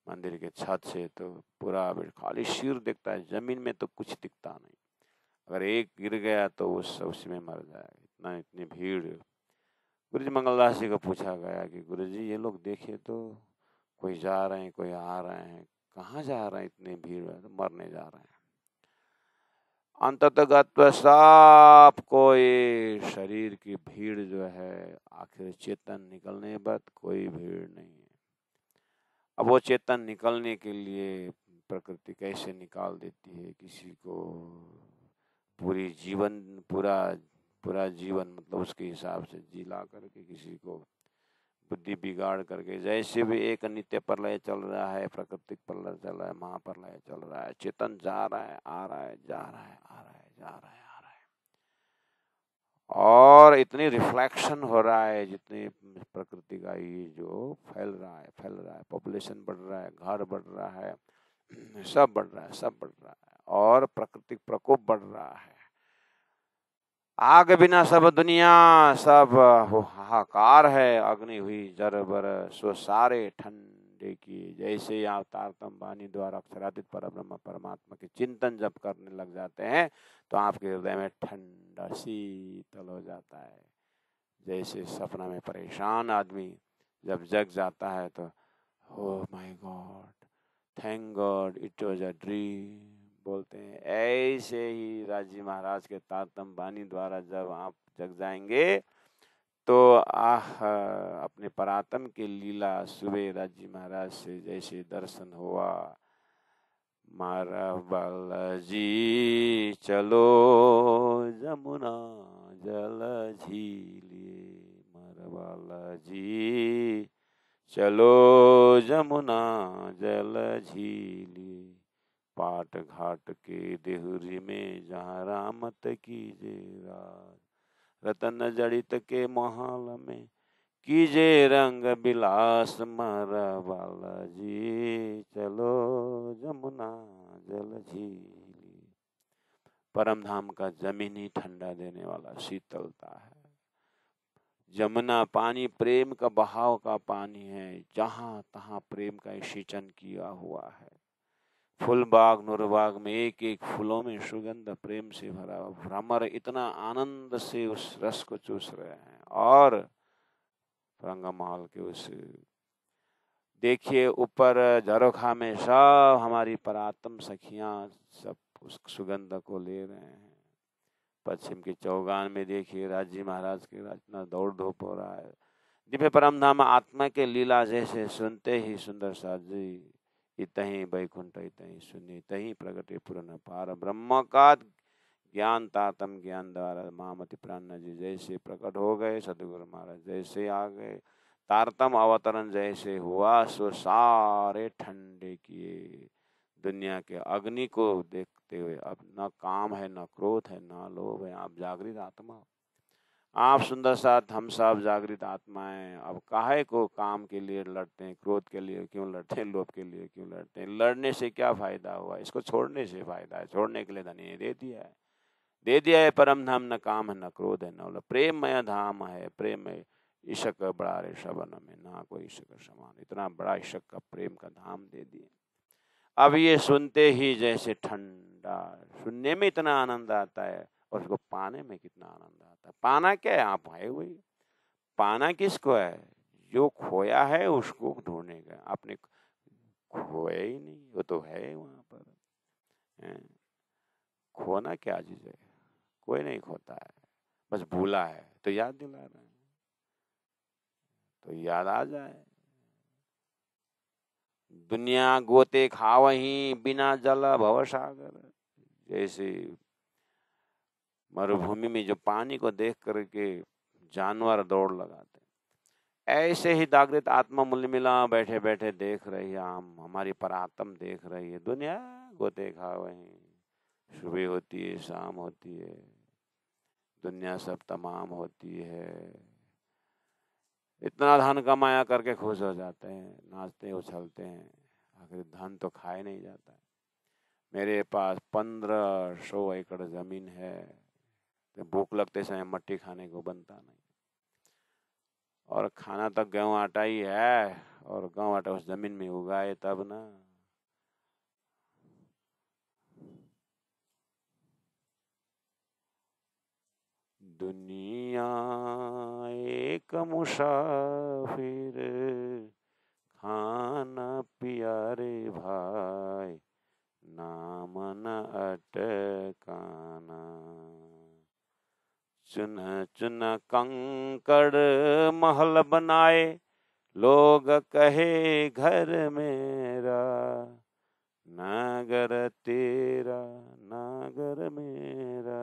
मंदिर के छत से, तो पूरा खाली सिर दिखता है, जमीन में तो कुछ दिखता नहीं। अगर एक गिर गया तो उसी में मर जाए, इतनी भीड़। गुरु जी मंगलदास जी को पूछा गया कि गुरु जी ये लोग देखिए तो, कोई जा रहे हैं, कोई आ रहे हैं, कहाँ जा रहे हैं, इतनी भीड़ है, तो मरने जा रहे हैं। अंततगत सब कोई शरीर की भीड़ जो है, आखिर चेतन निकलने बाद कोई भीड़ नहीं है। अब वो चेतन निकलने के लिए प्रकृति कैसे निकाल देती है किसी को, पूरा जीवन मतलब उसके हिसाब से जिला करके, किसी को बुद्धि बिगाड़ करके। जैसे भी एक नित्य प्रलय चल रहा है, प्राकृतिक प्रलय चल रहा है, महाप्रलय चल रहा है, चेतन जा रहा है, आ रहा है, जा रहा है, आ रहा है, जा रहा है, आ रहा है, और इतनी रिफ्लेक्शन हो रहा है, जितनी प्रकृति का ये जो फैल रहा है, पॉपुलेशन बढ़ रहा है, घर बढ़ रहा है, सब बढ़ रहा है, और प्राकृतिक प्रकोप बढ़ रहा है। आग बिना सब दुनिया, सब हाहाकार है। अग्नि हुई जर बर सो सारे ठंडे की। जैसे ही आप तारतम वाणी द्वारा अक्षरातीत परब्रह्म परमात्मा के चिंतन जब करने लग जाते हैं, तो आपके हृदय में ठंडा शीतल हो जाता है। जैसे सपना में परेशान आदमी जब जग जाता है तो oh my God, thank God it was a dream बोलते हैं। ऐसे ही राजी महाराज के तारतम वाणी द्वारा जब आप जग जाएंगे, तो अपने परात्म के लीला सुबह राजी महाराज से जैसे दर्शन हुआ, मारा बालाजी चलो जमुना जल झीलिए, मारा बालाजी चलो जमुना जल झीलिए, पाट घाट के देहुरी में जहाँ रामत कीजे राज, रतन जड़ित के महल में कीजे रंग बिलास, मारा बालाजी चलो जमुना जल झीली। परम धाम का जमीन ही ठंडा देने वाला शीतलता है। जमुना पानी प्रेम का बहाव का पानी है, जहां तहां प्रेम का सिंचन किया हुआ है। फूल बाग नुरबाग में एक एक फूलों में सुगंध प्रेम से भरा। भ्रमर इतना आनंद से उस रस को चूस रहे हैं। और रंगमहल के उस देखिए ऊपर झरोखा में सब हमारी परात्म सखियां सब उस सुगंध को ले रहे हैं। पश्चिम के चौगान में देखिए राजी महाराज के इतना दौड़ धूप हो रहा है। दिव्य परम धाम आत्मा के लीला जैसे सुनते ही सुंदर साजी, इतहीं वैकुंठ इतहीं शून्य, इतहीं प्रगटे पूर्ण पार ब्रह्म का ज्ञान तातम ज्ञान द्वारा महामति प्राण जी जैसे प्रकट हो गए। सदगुरु महाराज जैसे आ गए, तारतम अवतरण जैसे हुआ, सो सारे ठंडे किए। दुनिया के अग्नि को देखते हुए अब न काम है, न क्रोध है, न लोभ है। आप जागृत आत्मा, आप सुंदर साथ, हम सब जागृत आत्माएं अब काहे को काम के लिए लड़ते हैं, क्रोध के लिए क्यों लड़ते हैं, लोभ के लिए क्यों लड़ते हैं? लड़ने से क्या फायदा हुआ? इसको छोड़ने से फायदा है। छोड़ने के लिए धनी ने दे दिया है, दे दिया है परम धाम, न काम है न क्रोध है न बोला प्रेममय धाम है। प्रेममय ईशक बड़ा रे शबन में ना कोई ईशक समान, इतना बड़ा ईशक का प्रेम का धाम दे दिए। अब ये सुनते ही जैसे ठंडा, सुनने में इतना आनंद आता है और उसको पाने में कितना आनंद आता है। पाना क्या है? आप है वही। पाना किसको है? जो खोया है उसको ढूंढने का। आपने खोया ही नहीं, वो तो है वहां पर। खोना क्या चीज है? कोई नहीं खोता है, बस भूला है तो याद दिला रहे हैं, तो याद आ जाए। दुनिया गोते खावही बिना जल भव सागर। जैसे मरुभूमि में जो पानी को देख करके जानवर दौड़ लगाते, ऐसे ही जागृत आत्मा मूल्य मिला बैठे बैठे देख रही है। हम हमारी परात्म देख रही है। दुनिया गोते खावही, सुबह होती है, शाम होती है, दुनिया सब तमाम होती है। इतना धन कमाया करके खुश हो जाते हैं, नाचते उछलते हैं, आखिर धन तो खाए नहीं जाता है। मेरे पास 1500 एकड़ जमीन है, तो भूख लगते समय मट्टी खाने को बनता नहीं, और खाना तक गेहूं आटा ही है, और गेहूं आटा उस जमीन में उगाए तब ना। दुनिया एक मुसाफिर, खाना प्यारे भाई, नाम न अटकाना। चुन चुन कंकड़ महल बनाए, लोग कहे घर मेरा, नागर तेरा नागर मेरा,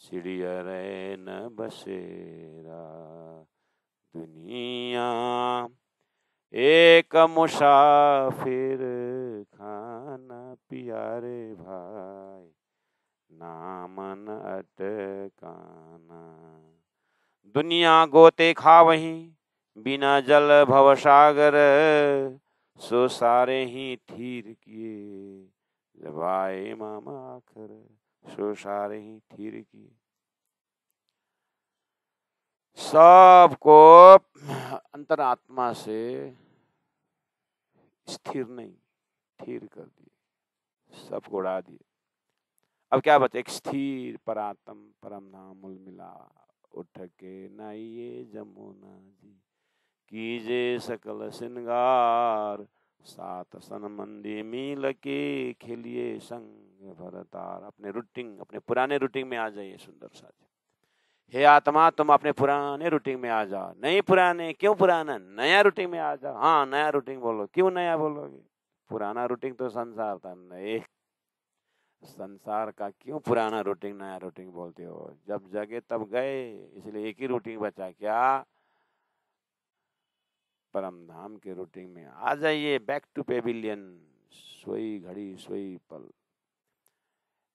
चिड़िया रे न बसेरा। दुनिया एक मुसाफिर, खाना प्यारे भाई, नामन अटकाना। दुनिया गोते खावही बिना जल भव सागर, सो सारे ही थीर किए जब आए मामा आखर। सो सारे ही थीर किए, सबको अंतरात्मा से स्थिर नहीं, थीर कर दिए, सबको उड़ा दिए। अब क्या बचे? एक स्थिर परात्म परम धाम मूल मिला, उठ के नहाइए जमुना जी, कीजे सकल श्रृंगार, सात संबंधी मिल के खेलिए संग भरतार। अपने रूटीन, अपने पुराने रूटीन में आ जाइए सुंदर सा। हे आत्मा, तुम अपने पुराने रूटीन में आ जाओ। नहीं पुराने, क्यों पुराना? नया रूटीन में आ जाओ। हाँ नया रूटीन बोलो। क्यों नया बोलोगे? पुराना रूटीन तो संसार था। नए संसार का क्यों पुराना रूटीन नया रूटीन बोलते हो? जब जगे तब गए, इसलिए एक ही रूटीन बचा। क्या? परम धाम के रूटीन में आ जाइए। बैक टू पेविलियन, सोई घड़ी सोई पल।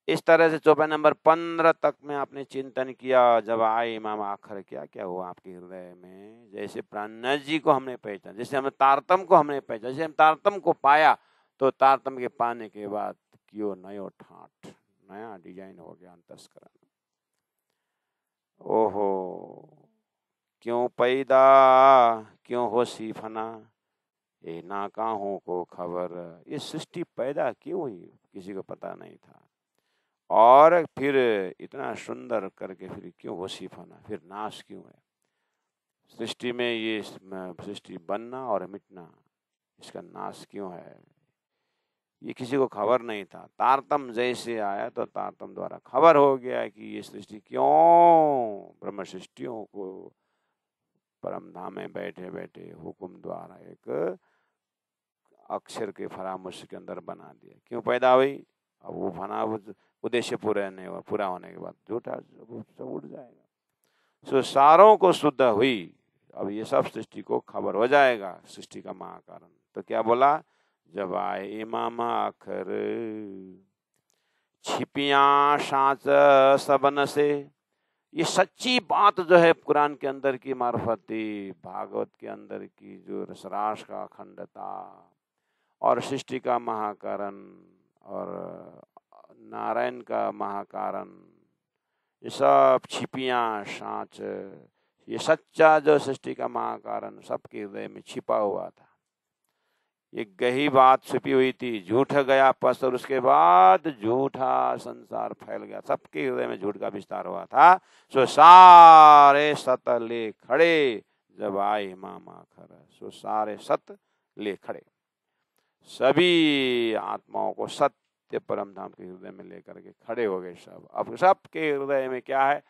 इस तरह से 24 नंबर 15 तक में आपने चिंतन किया। जब आए इमाम आखिर, क्या क्या हुआ आपके हृदय में? जैसे प्राणनाथ जी को हमने पहचाना, जैसे हमने तारतम को हमने पहचाना, जैसे हम तारतम को पाया, तो तारतम के पाने के बाद क्यों नयो ठाठ, नया डिजाइन हो गया अंतस्करण। ओहो, क्यों पैदा क्यों हो सी फना, ये ना काहों को खबर। ये सृष्टि पैदा क्यों हुई किसी को पता नहीं था, और फिर इतना सुंदर करके फिर क्यों वसी फना, फिर नाश क्यों है सृष्टि में? ये सृष्टि बनना और मिटना, इसका नाश क्यों है? ये किसी को खबर नहीं था। तारतम जैसे आया तो तारतम द्वारा खबर हो गया कि ये सृष्टि क्यों, ब्रह्म सृष्टियों को परम धाम में बैठे बैठे हुक्म द्वारा एक अक्षर के फरामुश के अंदर बना दिया। क्यों पैदा हुई? अब वो फना उद्देश्य पूरा होने के बाद झूठा सब उड़ जाएगा। सो सारों को शुद्ध हुई। अब ये सब सृष्टि को खबर हो जाएगा, सृष्टि का महाकारण। तो क्या बोला? जब आए इमाम आखिर, छिपियां साँच सबन से, ये सच्ची बात जो है कुरान के अंदर की मार्फती, भागवत के अंदर की जो रसरास का अखंडता और सृष्टि का महाकारण और नारायण का महाकारण, ये सब छिपियां साँच, ये सच्चा जो सृष्टि का महाकारण सबके हृदय में छिपा हुआ था। ये गही बात छिपी हुई थी, झूठ गया पस और उसके बाद झूठा संसार फैल गया, सबके हृदय में झूठ का विस्तार हुआ था। सो सारे सत ले खड़े जब आए मामा खर, सो सारे सत ले खड़े, सभी आत्माओं को सत्य परम धाम के हृदय में लेकर के खड़े हो गए सब। अब सबके हृदय में क्या है?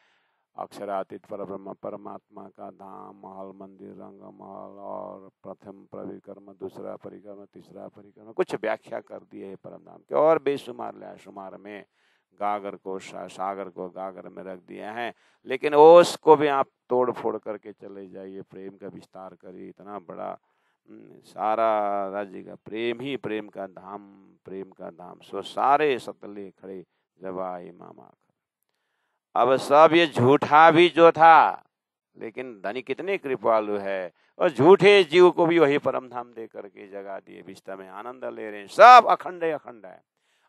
अक्षरातीत परब्रह्म परमात्मा का धाम, महल, मंदिर, रंग महल और प्रथम परिक्रम, दूसरा परिक्रम, तीसरा परिक्रम, कुछ व्याख्या कर दिए है परम धाम के, और बेशुमार ले शुमार में गागर को सागर को गागर में रख दिए हैं। लेकिन उसको भी आप तोड़ फोड़ करके चले जाइए, प्रेम का विस्तार करिए, इतना बड़ा सारा राज्य का प्रेम ही प्रेम का धाम, प्रेम का धाम। सो सारे सतले खड़े जब आए मामा। अब सब ये झूठा भी जो था, लेकिन धनी कितने कृपालु है, और झूठे जीव को भी वही परम धाम दे करके जगा दिए, विस्ता में आनंद ले रहे हैं, सब अखंड अखंड है।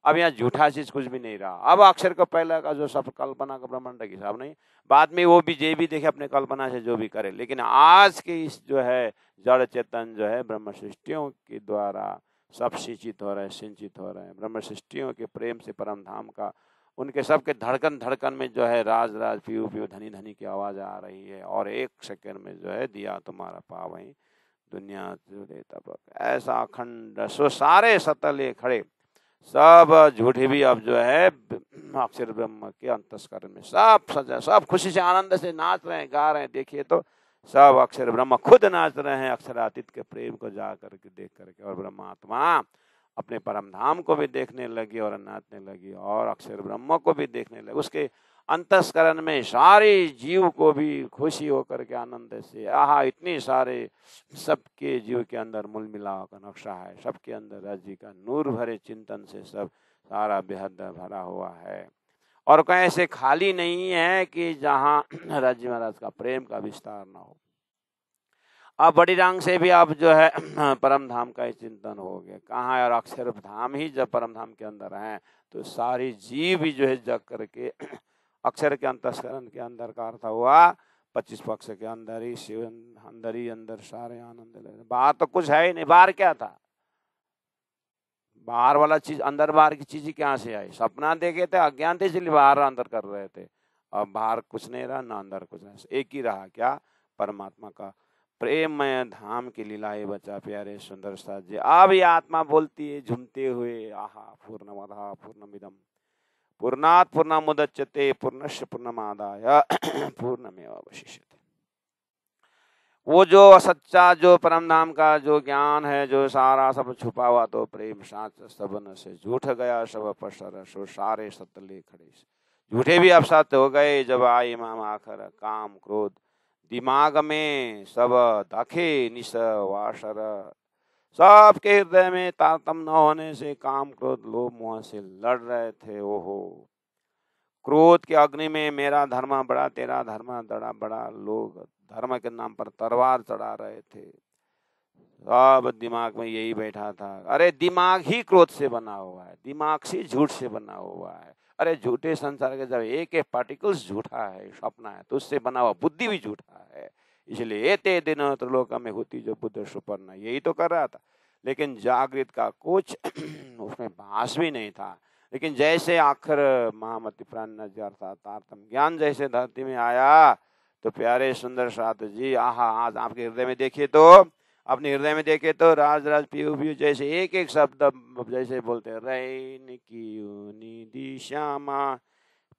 अब यहाँ झूठा चीज कुछ भी नहीं रहा। अब अक्षर का पहला का जो सब कल्पना का ब्रह्मांड की हिसाब नहीं, बाद में वो भी जे भी देखे अपने कल्पना से जो भी करे, लेकिन आज के इस जो है जड़ चेतन जो है ब्रह्म सृष्टियों के द्वारा सब सिंचित हो रहे हैं, सिंचित हो रहे हैं। ब्रह्म सृष्टियों के प्रेम से परम धाम का उनके सबके धड़कन धड़कन में जो है राज राज पीयू पीयू धनी धनी की आवाज आ रही है, और एक सेकंड में जो है दिया तुम्हारा पावई दुनिया तब ऐसा अखंड। सो सारे सतले खड़े, सब झूठे भी अब जो है अक्षर ब्रह्म के अंतस्करण में सब सजा, सब खुशी से आनंद से नाच रहे हैं, गा रहे हैं। देखिए तो सब अक्षर ब्रह्म खुद नाच रहे हैं अक्षरातीत के प्रेम को जा करके देख करके, और ब्रह्मात्मा अपने परम धाम को भी देखने लगी और नाचने लगी, और अक्षर ब्रह्म को भी देखने लगी। उसके अंतस्करण में सारे जीव को भी खुशी होकर के आनंद से, आहा इतने सारे सबके जीव के अंदर मूल मिलाव का नक्शा है, सबके अंदर राज्य का नूर भरे चिंतन से सब सारा बेहद भरा हुआ है, और कहीं ऐसे खाली नहीं है कि जहाँ राज्य महाराज का प्रेम का विस्तार ना हो। अब बड़ी रंग से भी अब जो है परम धाम का ही चिंतन हो गया, कहाँ है, और अक्षर धाम ही जब परम धाम के अंदर है तो सारी जीव भी जो है जग करके अक्षर के अंतस्करण के अंदर का अर्थ हुआ 25 पक्ष के अंदर ही शिव अंदर ही अंदर सारे आनंद ले रहे। बाहर तो कुछ है ही नहीं, बाहर क्या था? बाहर वाला चीज अंदर बाहर की चीज कहाँ से आई? सपना देखे थे, अज्ञान थे, इसलिए बाहर अंदर कर रहे थे। अब बाहर कुछ नहीं रहा, ना अंदर कुछ नहीं, एक ही रहा, क्या? परमात्मा का प्रेममय धाम की लीलाएं बचा प्यारे सुंदर साथ जी। अब ये आत्मा बोलती है झूमते हुए, आहा पूर्णमदः पूर्णमिदं पूर्णात् पूर्णमुदच्यते पूर्णस्य पूर्णमादाय पूर्णमेवावशिष्यते। वो जो सच्चा जो परम धाम का जो ज्ञान है, जो सारा सब छुपा हुआ तो प्रेम साच सबन से झूठ गया सब पसर, सो सारे सतले खड़े, झूठे भी अब सत्य हो गए जब आए माम आखर। काम क्रोध दिमाग में सब दाखे निस वासर, सबके हृदय में तारतम न होने से काम क्रोध लोभ मोह से लड़ रहे थे। ओहो, क्रोध के अग्नि में मेरा धर्म बड़ा तेरा धर्म दड़ा बड़ा, लोग धर्म के नाम पर तलवार चढ़ा रहे थे। सब दिमाग में यही बैठा था, अरे दिमाग ही क्रोध से बना हुआ है, दिमाग से झूठ से बना हुआ है। अरे झूठे संसार के जब एक एक पार्टिकल्स झूठा है, सपना है, तो उससे बना हुआ बुद्धि भी झूठा है। इसलिए एते दिन त्रिलोक में होती जो बुद्ध सुपर्णा, यही तो कर रहा था। लेकिन जागृत का कुछ उसमें भास भी नहीं था। लेकिन जैसे आखिर महामति प्राण अर्थात तारतम ज्ञान जैसे धरती में आया तो प्यारे सुंदर साथ जी, आहा आज आपके हृदय में देखिए तो, अपने हृदय में देखे तो राज राज पीयू पीयू जैसे एक एक शब्द जैसे बोलते हैं, रैन की निधि श्यामा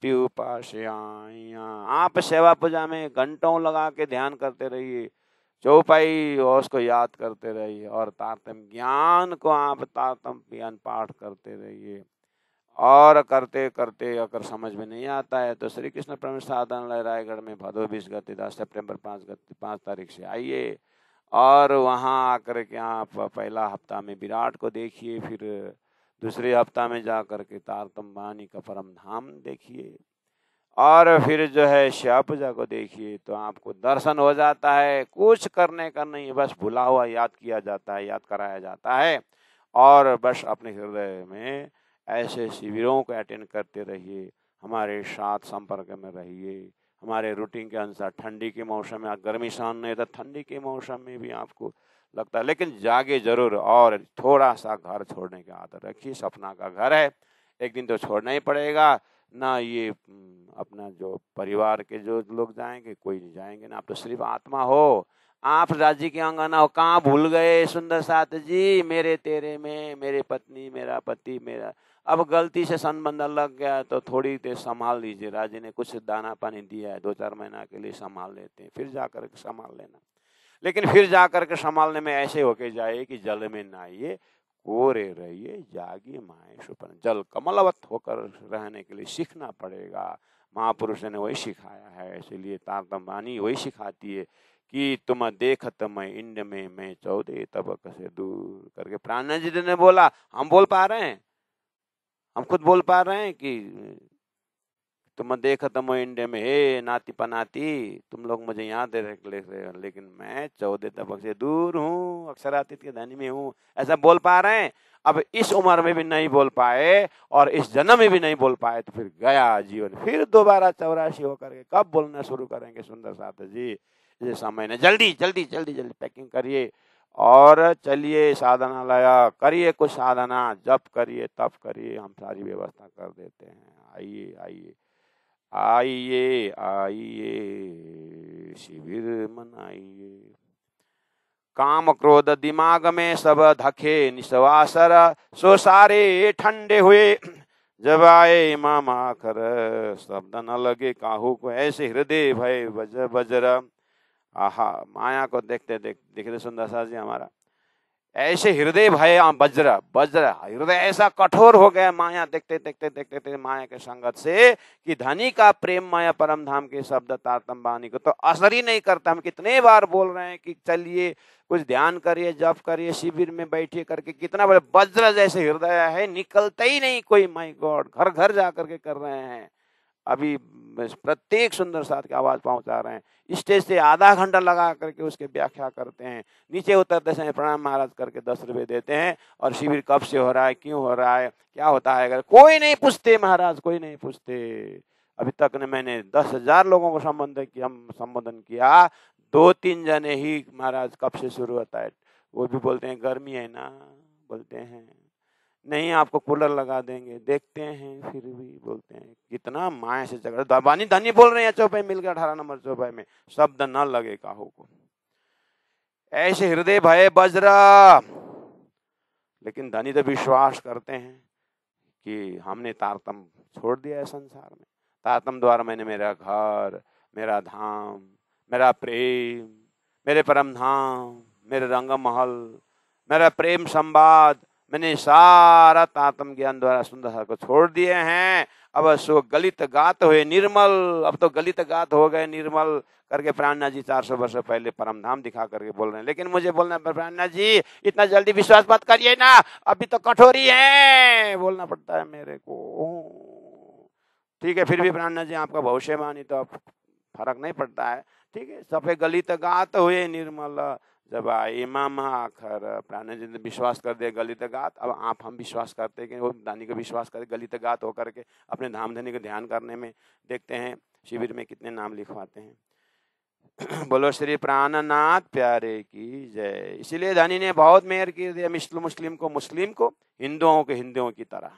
पीयू पास आया। आप सेवा पूजा में घंटों लगा के ध्यान करते रहिए, चौपाई और उसको याद करते रहिए, और तारतम ज्ञान को आप तारतम ज्ञान पाठ करते रहिए। और करते करते अगर समझ में नहीं आता है तो श्री कृष्ण प्रेम साधनालय रायगढ़ में भदो 20 गति 10 सितंबर 5 तारीख से आइए, और वहाँ आकर के आप पहला हफ्ता में विराट को देखिए, फिर दूसरे हफ्ता में जा कर के तारतम वाणी का परम धाम देखिए, और फिर जो है श्याम पूजा को देखिए तो आपको दर्शन हो जाता है, कुछ करने का नहीं है, बस भुला हुआ याद किया जाता है, याद कराया जाता है। और बस अपने हृदय में ऐसे शिविरों को अटेंड करते रहिए, हमारे साथ संपर्क में रहिए, हमारे रूटीन के अनुसार। ठंडी के मौसम में गर्मी सहन नहीं होता, ठंडी के मौसम में भी आपको लगता है, लेकिन जागे जरूर और थोड़ा सा घर छोड़ने की आदत रखिए। सपना का घर है, एक दिन तो छोड़ना ही पड़ेगा ना। ये अपना जो परिवार के जो लोग जाएंगे, कोई नहीं जाएंगे ना। आप तो सिर्फ आत्मा हो, आप राज्य के अंगना हो, कहाँ भूल गए सुंदर साथ जी, मेरे तेरे में, मेरे पत्नी, मेरा पति, मेरा। अब गलती से संबंध लग गया तो थोड़ी देर संभाल लीजिए। राज्य ने कुछ दाना पानी दिया है, 2-4 महीना के लिए संभाल लेते हैं, फिर जाकर के संभाल लेना। लेकिन फिर जाकर के संभालने में ऐसे होके जाए कि जल में नहाइए, कोरे रहिए, जागिए माए सुपन। जल कमलवत होकर रहने के लिए सीखना पड़ेगा। महापुरुष ने वही सिखाया है, इसलिए तारतम्य वाणी वही सिखाती है कि तुम देखत मैं इंड में, मैं 14 तबक से दूर करके। प्राणनाथ जी ने बोला, हम बोल पा रहे हैं, हम खुद बोल पा रहे हैं कि तुम देखत मैं इंडिया में, हे नाती पनाती, तुम लोग मुझे यहाँ देख रहे हो, लेकिन मैं 14 तबक से दूर हूँ, अक्षरातीत के धनी में हूँ। ऐसा बोल पा रहे हैं। अब इस उम्र में भी नहीं बोल पाए और इस जन्म में भी नहीं बोल पाए तो फिर गया जीवन। फिर दोबारा 84 होकर के कब बोलना शुरू करेंगे सुंदर साथ जी? ये समय ने जल्दी जल्दी जल्दी जल्दी पैकिंग करिए और चलिए साधनालय, करिए कुछ साधना, जप करिए, तप करिए, हम सारी व्यवस्था कर देते हैं। आइए आइए आइए आइए, शिविर मनाइए। काम क्रोध दिमाग में सब धखे निस्वासर, सो सारे ठंडे हुए जब आए इमाम आखर। शब्द न लगे काहू को, ऐसे हृदय भय बजर। आहा, माया को देखते देखते सुंदर सा जी हमारा, ऐसे हृदय भय वज्र वज्र, हृदय ऐसा कठोर हो गया माया देखते देखते देखते देखते माया के संगत से, कि धनी का प्रेम माया परम धाम के शब्द तारतम्य वाणी को तो असर ही नहीं करता। हम कितने बार बोल रहे हैं कि चलिए कुछ ध्यान करिए, जप करिए, शिविर में बैठिए करके, कितना बड़े वज्र जैसे हृदय है, निकलता ही नहीं कोई। माय गॉड, घर घर जा करके कर रहे हैं। अभी प्रत्येक सुंदर साथ की आवाज पहुंचा रहे हैं। स्टेज से आधा घंटा लगा करके उसके व्याख्या करते हैं, नीचे उतरते समय प्रणाम महाराज करके 10 रुपए देते हैं। और शिविर कब से हो रहा है, क्यों हो रहा है, क्या होता है, अगर कोई नहीं पूछते महाराज, कोई नहीं पूछते। अभी तक ने मैंने 10,000 लोगों को संबोधन किया, 2-3 जने ही महाराज कब से शुरू होता है, वो भी बोलते हैं गर्मी है ना, बोलते हैं नहीं आपको कूलर लगा देंगे, देखते हैं, फिर भी बोलते हैं। कितना माया से झगड़ा। दबानी धनी बोल रहे हैं चौपाई मिल गया 18 नंबर चौपाई में, शब्द न लगे काहू को, ऐसे हृदय भय वज्र। लेकिन धनी तो विश्वास करते हैं कि हमने तारतम्य छोड़ दिया है संसार में। तारतम्य द्वारा मैंने मेरा घर, मेरा धाम, मेरा प्रेम, मेरे परम धाम, मेरे रंग महल, मेरा प्रेम संवाद, मैंने सारा तारतम्य ज्ञान द्वारा सुंदर को छोड़ दिए हैं। अब सो गलित गात हुए निर्मल, अब तो गलित गात हो गए निर्मल करके प्राणनाथ जी 400 वर्ष पहले परम धाम दिखा करके बोल रहे हैं। लेकिन मुझे बोलना, प्राणनाथ जी इतना जल्दी विश्वास मत करिए ना, अभी तो कठोरी है, बोलना पड़ता है मेरे को। ठीक है, फिर भी प्राणनाथ जी आपका भविष्यवाणी तो फर्क नहीं पड़ता है। ठीक है, सफे गलित गात हुए निर्मल जब आए इमाम आखर। प्राणनाथ जी ने विश्वास कर दिया गलित गात। अब आप हम विश्वास करते हैं कि वो दानी को विश्वास करे गलित गात होकर के अपने धाम धनी को ध्यान करने में। देखते हैं शिविर में कितने नाम लिखवाते हैं। बोलो श्री प्राणनाथ प्यारे की जय। इसीलिए धनी ने बहुत मेहर की दिया, मुस्लिम को हिंदुओं को हिंदुओं की तरह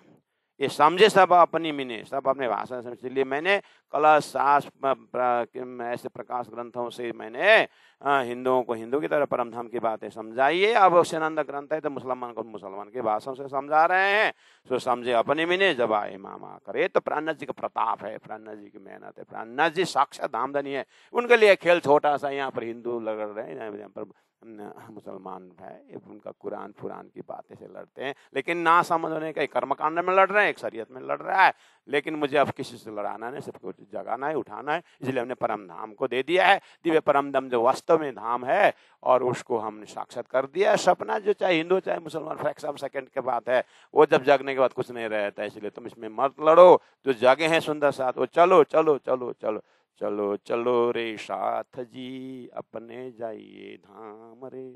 ये समझे, सब अपनी मिने, सब अपने भाषा से। इसलिए मैंने कला शास्त्र ऐसे प्रकाश ग्रंथों से मैंने हिंदुओं को हिंदू की तरह परम धाम की बातें समझाइए। अब सेनंद ग्रंथ है तो मुसलमान को मुसलमान की भाषाओं से समझा रहे हैं, तो समझे अपने मिने जब आए मामा करे। तो प्राणनाथ जी का प्रताप है, प्राणनाथ जी की मेहनत है। प्राणनाथ जी साक्षात धामधनी है, उनके लिए खेल छोटा सा यहाँ पर हिंदू लड़ रहे हैं, यहाँ पर मुसलमान है, ये उनका कुरान फुरान की बातें से लड़ते हैं, लेकिन ना समझ होने का, एक कर्मकांड में लड़ रहे हैं, एक शरीयत में लड़ रहा है, लेकिन मुझे अब किसी से लड़ाना नहीं, सबको जगाना है, उठाना है, इसलिए हमने परम धाम को दे दिया है। दिव्य परम धाम जो वास्तव में धाम है और उसको हमने साक्षात कर दिया है। सपना जो चाहे हिंदू चाहे मुसलमान, फ्रैक्शन ऑफ सेकंड के बात है, वो जब जगने के बाद कुछ नहीं रहता है, इसलिए तुम इसमें मत लड़ो, जो जगे हैं सुंदर साथ वो चलो चलो चलो चलो चलो चलो रे साथ जी अपने जाइए धाम रे,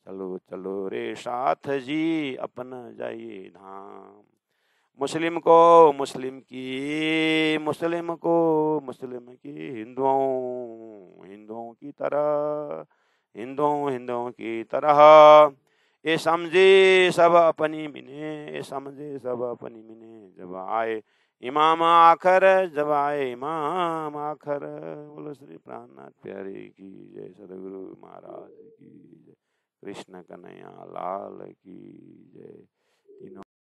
चलो चलो रे साथ जी अपना जाइए धाम। मुस्लिम को मुस्लिम की, मुस्लिम को मुस्लिम की, हिंदुओं हिंदुओं की तरह, हिंदुओं हिंदुओं की तरह, ये समझे सब अपनी मिने, ये समझे सब अपनी मिने, जब आए इमाम आखर, जब आए इमाम आखर। बोलो श्री प्राणनाथ प्यारे की जय, सदगुरु महाराज की जय, कृष्ण कन्हैया लाल की जय।